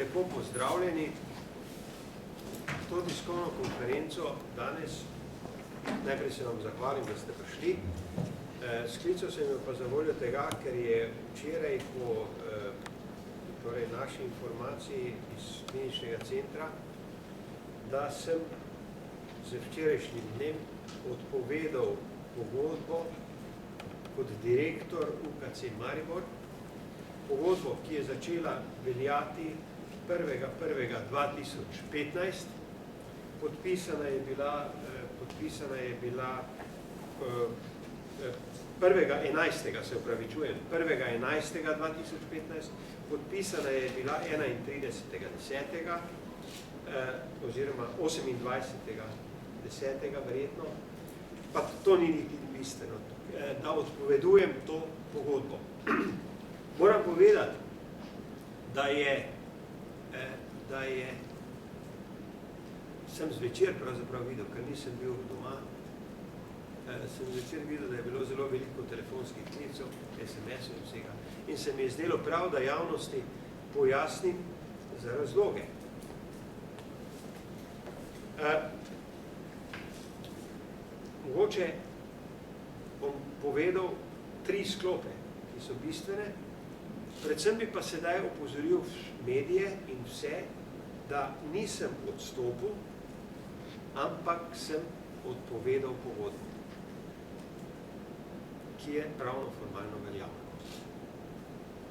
Lepo pozdravljeni. To tiskovno konferenco danes, najprej se vam zahvalim, da ste prišli. Sklical sem jo pa za voljo tega, ker je včeraj po naši informaciji iz kliničnega centra, da sem z včerajšnjim dnem odpovedal pogodbo kot direktor UKC Maribor, pogodbo, ki je začela veljati 1.1.2015, podpisana je bila 1.11., se upravičujem, 1.11.2015, podpisana je bila 31.10. Oziroma 28.10. verjetno, pa to ni niti bistveno, da odpovedujem to pogodbo. Moram povedati, da sem zvečer pravzaprav videl, ker nisem bil doma, sem zvečer videl, da je bilo zelo veliko telefonskih klicov, SMS-ov in vsega. In se mi je zdelo prav, da javnosti pojasnim za razloge. Mogoče bom povedal 3 sklope, ki so bistvene, predvsem bi pa sedaj opozoril medije in vse, da nisem odstopil, ampak sem odpovedal pogodbo, ki je pravno formalno veljavna.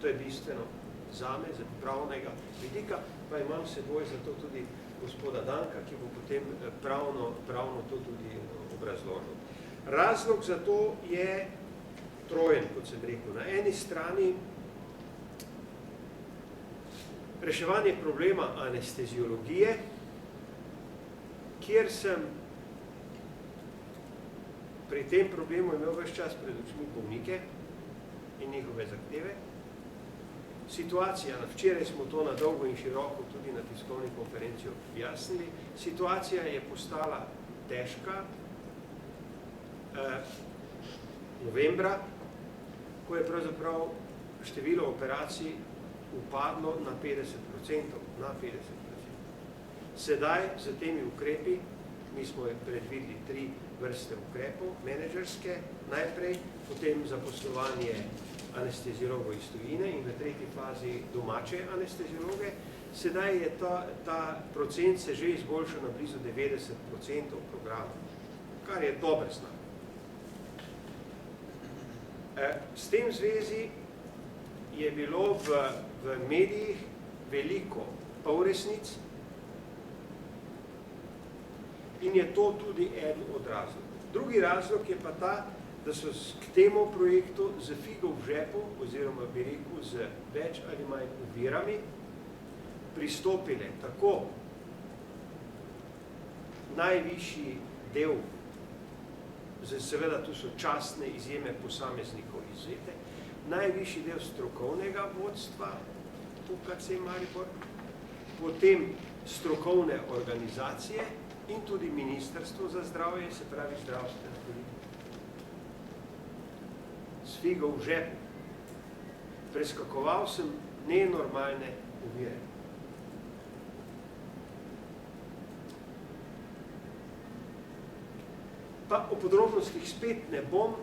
To je bistveno zame, z pravnega vidika, pa imam seboj za to tudi gospoda Danka, ki bo potem pravno to tudi obrazložil. Razlog za to je trojen, kot sem rekel. Na eni strani reševanje problema anesteziologije, kjer sem pri tem problemu imel ves čas pred očmi bolnike in njihove zahteve. Situacija, včeraj smo to na dolgo in široko tudi na tiskovni konferenci objasnili, situacija je postala težka novembra, ko je pravzaprav število operacij upadlo na 50%. Sedaj, z temi ukrepi, mi smo predvideli 3 vrste ukrepov, menedžerske najprej, potem zaposlovanje anesteziologov iz tujine in v 3. fazi domače anesteziologe. Sedaj je ta procent se že izboljšal na blizu 90% programa, kar je dober znak. S tem zvezi je bilo v medijih veliko polresnic in je to tudi eden od razlogov. Drugi razlog je pa ta, da so k temu projektu z figo v žepu, oziroma bi rekel z več ali manj ovirami, pristopile tako najvišji del, seveda tu so častne izjeme posameznikov izvete, najvišji del strokovnega vodstva UKC Maribor, potem strokovne organizacije in tudi Ministrstvo za zdravje, se pravi zdravstvena politika. S figo v žepu. Preskakoval sem nenormalne ovire. Pa o podrobnostih spet ne bom,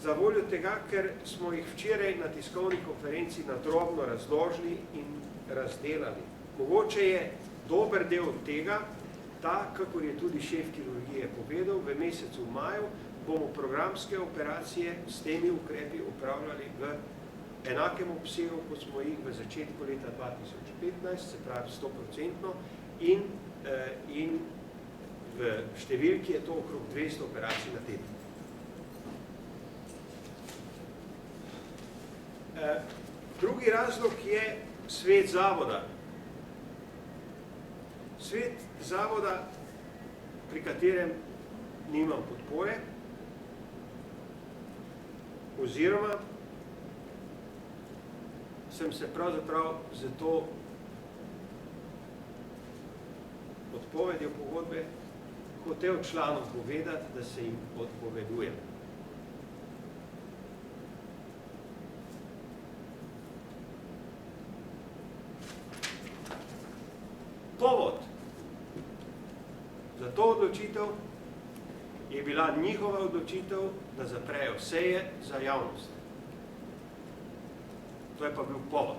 za voljo tega, ker smo jih včeraj na tiskovni konferenci nadrobno razložili in razdelali. Mogoče je dober del tega, ta, kakor je tudi šef kirurgije povedal, v mesecu maju bomo programske operacije s temi ukrepi upravljali v enakem obsegu, kot smo jih v začetku leta 2015, se pravi 100%, in v številki je to okrog 200 operacij na teden. Drugi razlog je svet zavoda. Svet zavoda, pri katerem nimam podpore, oziroma sem se pravzaprav za to odpovedjo pogodbe hotel članom povedati, da se jim odpovedujem. odločitev je bila njihova odločitev, da zaprejo seje za javnost. To je pa bil povod.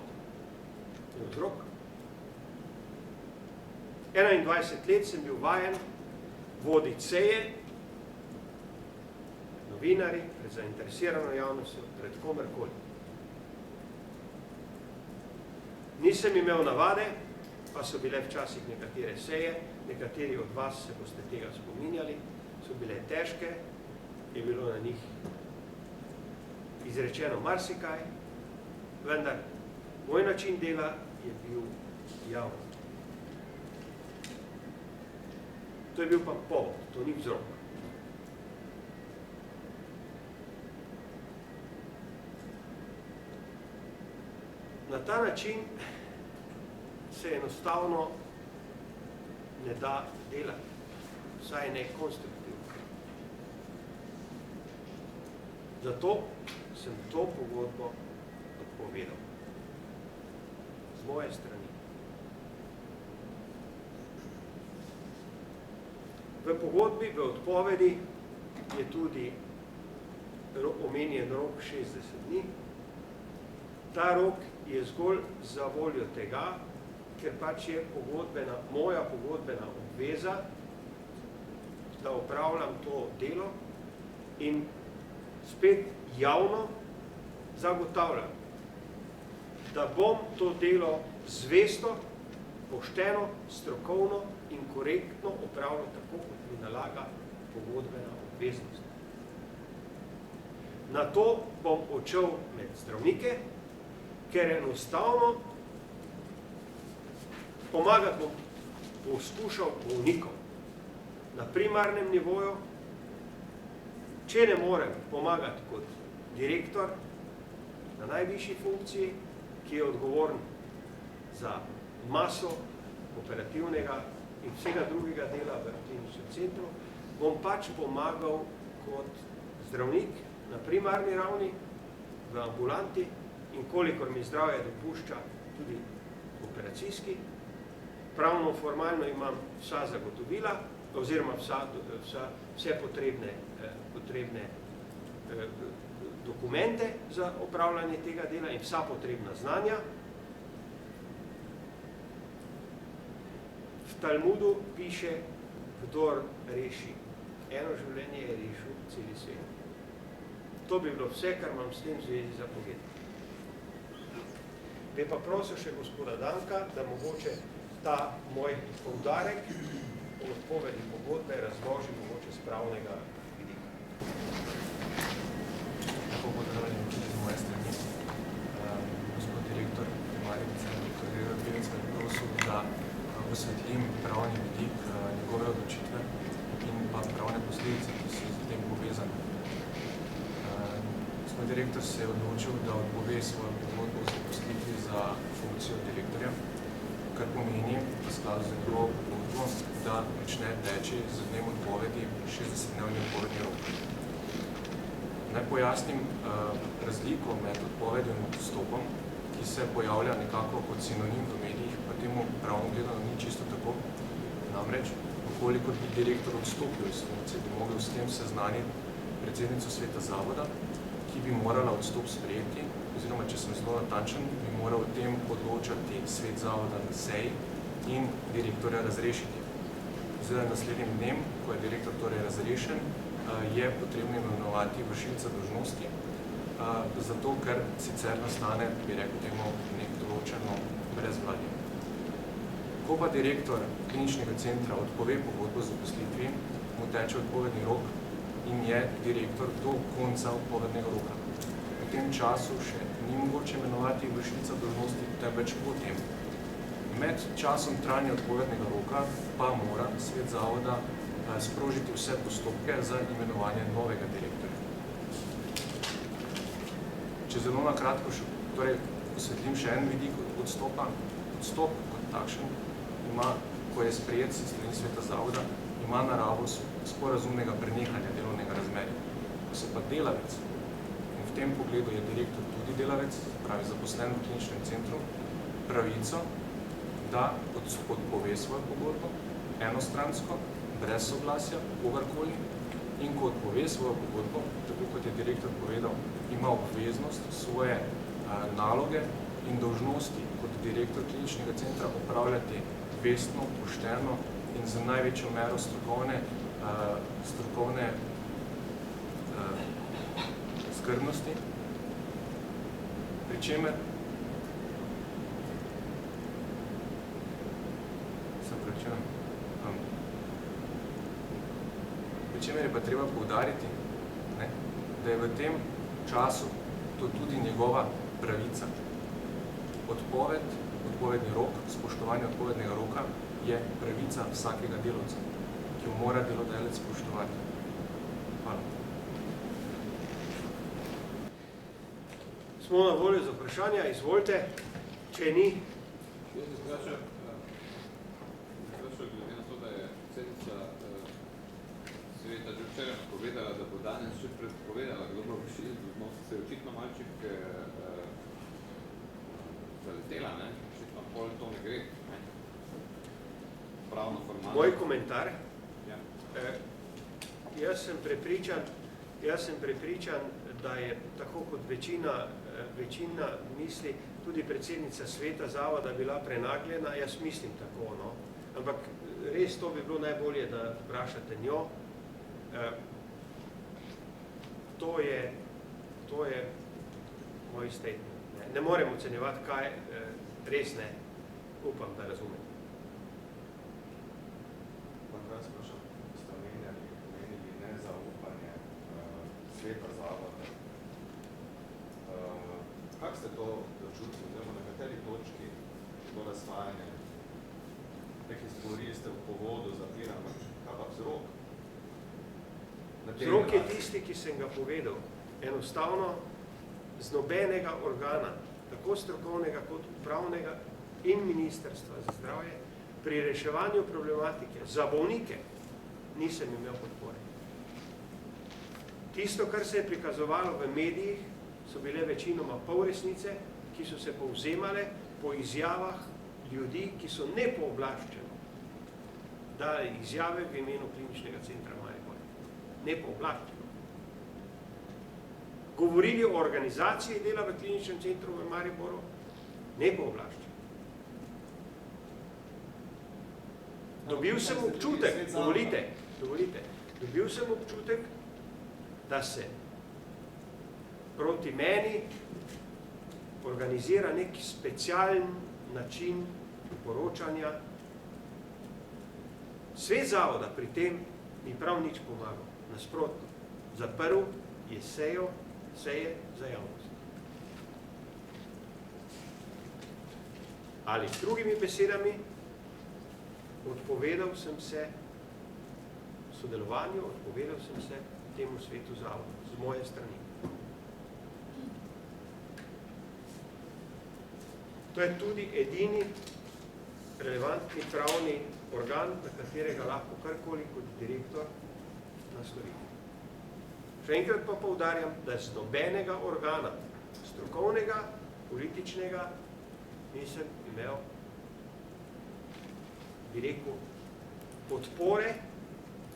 Vzrok. 21 let sem bil vajen voditi seje, novinari, pred zainteresirano javnostjo, pred komerkoli. Nisem imel navade, pa so bile včasih nekatere seje, nekateri od vas se boste tega spominjali, so bile težke, je bilo na njih izrečeno marsikaj, vendar moj način dela je bil javno. To je bil pa povod, to ni vzrok. Na ta način se enostavno ne da delati, vsaj ne konstruktivno. Zato sem to pogodbo odpovedal. Z moje strani. V pogodbi, v odpovedi je tudi omenjen rok 60 dni. Ta rok je zgolj za voljo tega, ker pač je moja pogodbena obveza, da opravljam to delo in spet javno zagotavljam, da bom to delo zvesto, pošteno, strokovno in korektno opravljal tako, kot mi nalaga pogodbena obveznost. Na to bom odšel med zdravnike, ker enostavno pomagati bom poskušal bolnikom na primarnem nivoju, če ne morem pomagati kot direktor na najvišji funkciji, ki je odgovoren za maso operativnega in vsega drugega dela v kliničnem centru, bom pač pomagal kot zdravnik na primarni ravni, v ambulanti in kolikor mi zdravje dopušča tudi operacijski. Pravno formalno imam vsa zagotovila, oziroma vse potrebne dokumente za opravljanje tega dela in vsa potrebna znanja. V Talmudu piše, kdor reši eno življenje, je rešil celi svet. To bi bilo vse, kar imam s tem zvezi za povedati. Bi pa prosil še gospoda Danka, da mogoče ta moj poudarek o odpovedi pogodbe razloži mogoče z pravnega vidika. Tako pozdravljeni tudi z moje strani. Gospod direktor Marjevice, direktor Pirinska, bi prosil, da osvetlim pravni vidik njegove odločitve in pa pravne posledice, ki so z tem povezane. Gospod direktor se je odločil, da odpove svojo pogodbo o zaposlitvi za funkcijo direktorja, kar pomeni, v skladu z njegovo pogodbo, da začne teči z dnem odpovedi 60-dnevni odpovedni rok. Naj pojasnim razliko med odpovedjo in odstopom, ki se pojavlja nekako kot sinonim v medijih, pa temu pravno gledano ni čisto tako. Namreč, koliko bi direktor odstopil iz funkcije, bi mogel s tem seznaniti predsednico sveta zavoda, ki bi morala odstop sprejeti, oziroma, če sem zelo natančen, bi moral o tem odločati svet zavoda na seji in direktorja razrešiti. Z naslednjim dnem, ko je direktor torej razrešen, je potrebno imenovati vršilca dolžnosti, zato ker sicer nastane, bi rekel temu, nek določeno brezvladje. Ko pa direktor kliničnega centra odpove pogodbo o zaposlitvi, mu teče odpovedni rok in je direktor do konca odpovednega roka. V tem času še ni mogoče imenovati vršilca dolžnosti, temveč potem. Med časom trajanja odpovednega roka pa mora svet zavoda sprožiti vse postopke za imenovanje novega direktorja. Če zelo na kratko osvetlim še en vidik odstopa. Odstop kot takšen ima, ko je sprejet s strani sveta zavoda, ima naravo sporazumnega prenehanja delovnega razmerja. Ko se pa delavec, in v tem pogledu je direktor tudi delavec, pravi zaposlen v kliničnem centru, pravico, da odpove svojo pogodbo enostransko, brez soglasja kogarkoli in ko odpove svojo pogodbo, tako kot je direktor povedal, ima obveznost svoje naloge in dolžnosti kot direktor kliničnega centra opravljati vestno, pošteno in z največjo mero strokovne skrbnosti, pri čemer je pa treba poudariti, da je v tem času to tudi njegova pravica. Odpovedni rok, spoštovanje odpovednega roka je pravica vsakega delavca, ki jo mora delodajalec spoštovati. Hvala. Smo na voljo za vprašanja, izvolite, če ni. Jaz se sprašujem, glede na to, da je predsednica sveta že včeraj povedala, da bo danes še predpovedala, kdo bo vršil, se je očitno malček zaletela, očitno pol to ne gre, pravno formalno. Moj komentar? Ja. Jaz sem prepričan, da je tako kot večina misli, tudi predsednica sveta zavoda bila prenagljena, jaz mislim tako, no. Ampak res to bi bilo najbolje, da vprašate njo. To je moj statement. Ne morem ocenjevati, kaj res ne. Upam, da razumem. Pa kaj sprašam, ste omenili nezaupanje sveta zavoda. Kak ste to začutili, oziroma na kateri točki to razsvajanje? Nekaj stvari ste v povodu zapirali, kaj pa vzrok? Vzrok je tisti, ki sem ga povedal. Enostavno z nobenega organa, tako strokovnega kot upravnega in ministrstva za zdravje, pri reševanju problematike za bolnike nisem imel podpore. Tisto, kar se je prikazovalo v medijih, so bile večinoma polresnice, ki so se povzemale po izjavah ljudi, ki so nepooblaščeno dali izjave v imenu kliničnega centra Maribor. Nepooblaščeno. Govorili o organizaciji dela v kliničnem centru v Mariboru, nepooblaščeno. Dobil sem občutek, dovolite, dobil sem občutek, da se proti meni organizira nek specialen način poročanja. Svet zavoda pri tem ni prav nič pomagal. Nasprotno, zaprl je seje za javnost. Ali s drugimi besedami, odpovedal sem se sodelovanju, odpovedal sem se temu svetu zavoda, z moje strani. To je tudi edini relevantni pravni organ, na katerega lahko karkoli kot direktor naslovi. Še enkrat pa poudarjam, da z nobenega organa, strokovnega, političnega, nisem imel, bi rekel, podpore.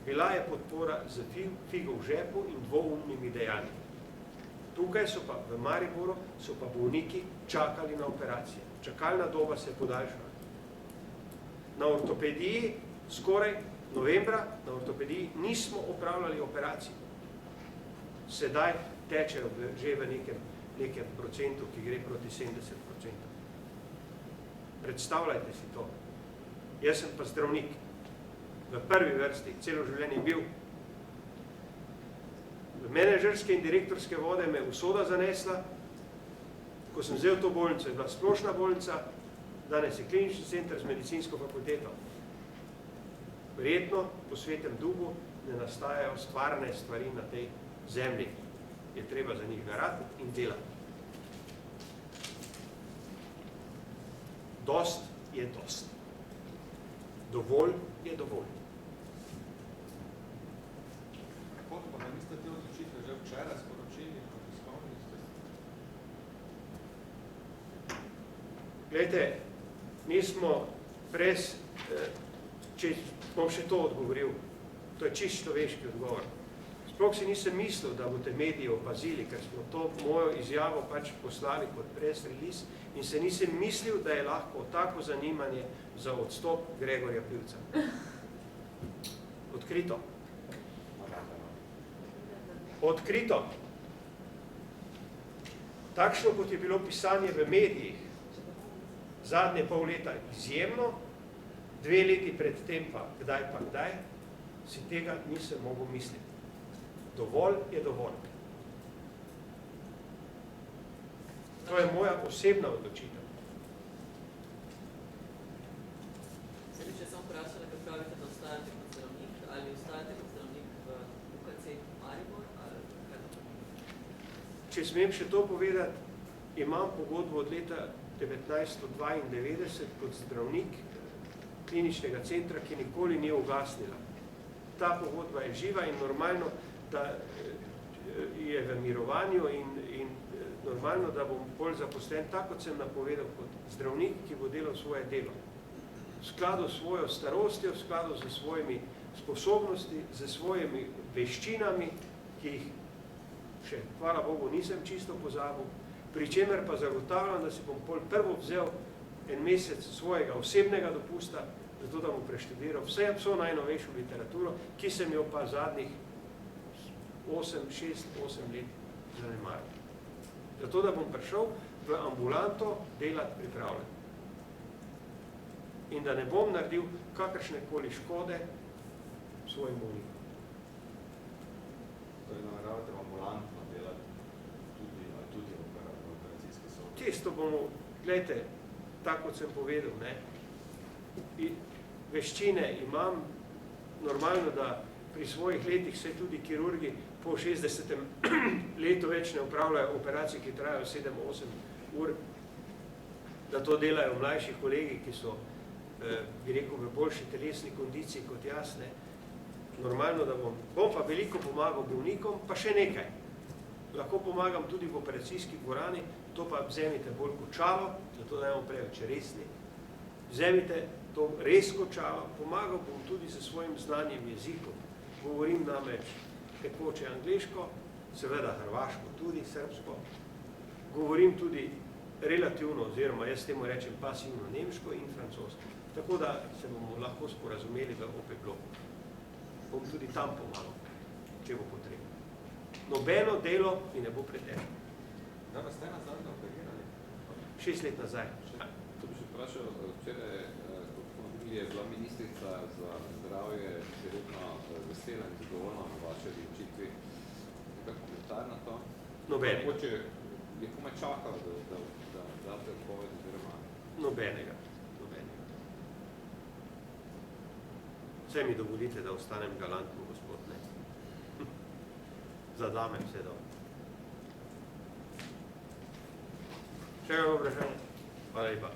Bila je podpora z figo v žepu in dvoumnimi dejanji. Tukaj so pa v Mariboru so pa bolniki čakali na operacije. Čakalna doba se je podaljšala. Na ortopediji skoraj novembra, na ortopediji nismo opravljali operacij. Sedaj tečejo že v nekem procentu, ki gre proti 70%. Predstavljajte si to. Jaz sem pa zdravnik. V prvi vrsti, celo življenje bil. V menedžerske in direktorske vode me usoda zanesla. Ko sem vzel to bolnico, je bila splošna bolnica, danes je klinični center z medicinsko fakulteto. Verjetno po svetem duhu ne nastajajo stvarne stvari na tej zemlji. Je treba za njih garati in delati. Dost je dost. Dovolj je dovolj. Kako pa da niste te odločitve že včeraj sporočili na tiskovni? Glejte, mi smo če bom še to odgovoril, To je čist človeški odgovor. Sploh si nisem mislil, da boste mediji opazili, ker smo to mojo izjavo pač poslali kot press release in se nisem mislil, da je lahko tako zanimanje za odstop Gregorja Pivca. Odkrito. Odkrito. Takšno, kot je bilo pisanje v medijih, zadnje pol leta izjemno, 2 leti pred tem pa kdaj, si tega nisem mogel misliti. Dovolj je dovolj. To je moja osebna odločitev. Sedaj, če sem vprašala, kaj pravite, da ostajate kot zdravnik, ali ostajate kot zdravnik v UKC Maribor, ali kaj to pomeni? Če smem še to povedati, imam pogodbo od leta 1992 kot zdravnik kliničnega centra, ki nikoli ni ugasnila. Ta pogodba je živa in normalno, da je v mirovanju in normalno, da bom bolj zaposlen, tako kot sem napovedal, kot zdravnik, ki bo delal svoje delo. V skladu s svojo starostjo, v skladu s svojimi sposobnosti, z svojimi veščinami, ki jih še, hvala Bogu, nisem čisto pozabil, pri čemer pa zagotavljam, da si bom prvo vzel en mesec svojega osebnega dopusta, zato da bom preštudiral vso najnovejšo literaturo, ki sem jo pa zadnjih 6-8 let zanemaril. Zato, da bom prišel v ambulanto delati pripravljen. In da ne bom naredil kakršnekoli škode svojim bolnikom. Torej, nameravate ambulantno delati tudi v operacijski sobi? Tisto bomo, gledajte, tako kot sem povedal, ne, veščine imam, normalno, da pri svojih letih se tudi kirurgi po 60. letu več ne upravljajo operacij, ki trajajo 7-8 ur, da to delajo mlajši kolegi, ki so, bi rekel, v boljši telesni kondiciji kot jaz, ne. Normalno, da bom pa veliko pomagal bolnikom, pa še nekaj. Lahko pomagam tudi v operacijski dvorani, to pa vzemite bolj kočalo, zato da imamo preveč resni. Vzemite to res kočalo, pomagal bom tudi s svojim znanjem jezikov. Govorim namreč tekoče angleško, seveda hrvaško, tudi srbsko. Govorim tudi relativno, oziroma jaz temu rečem pasivno nemško in francosko. Tako da se bomo lahko sporazumeli v OP bloku. Bom tudi tam pomagal, če bo potrebno. Nobeno delo mi ne bo pretežno. Da pa ste nazadnje operirali? 6 let nazaj. To bi še vprašal, včeraj, kot je bila ministrica za zdravje verjetno vesela in zadovoljna na vaše odločitvi. Nekaj komentar na to? Nobenega. Je komaj čakal, da date odpoved oziroma? Nobenega. Vse mi dovolite, da ostanem galantno, gospod, ne. Zadamem se dobro. Še ga vprašanje? Hvala lepa.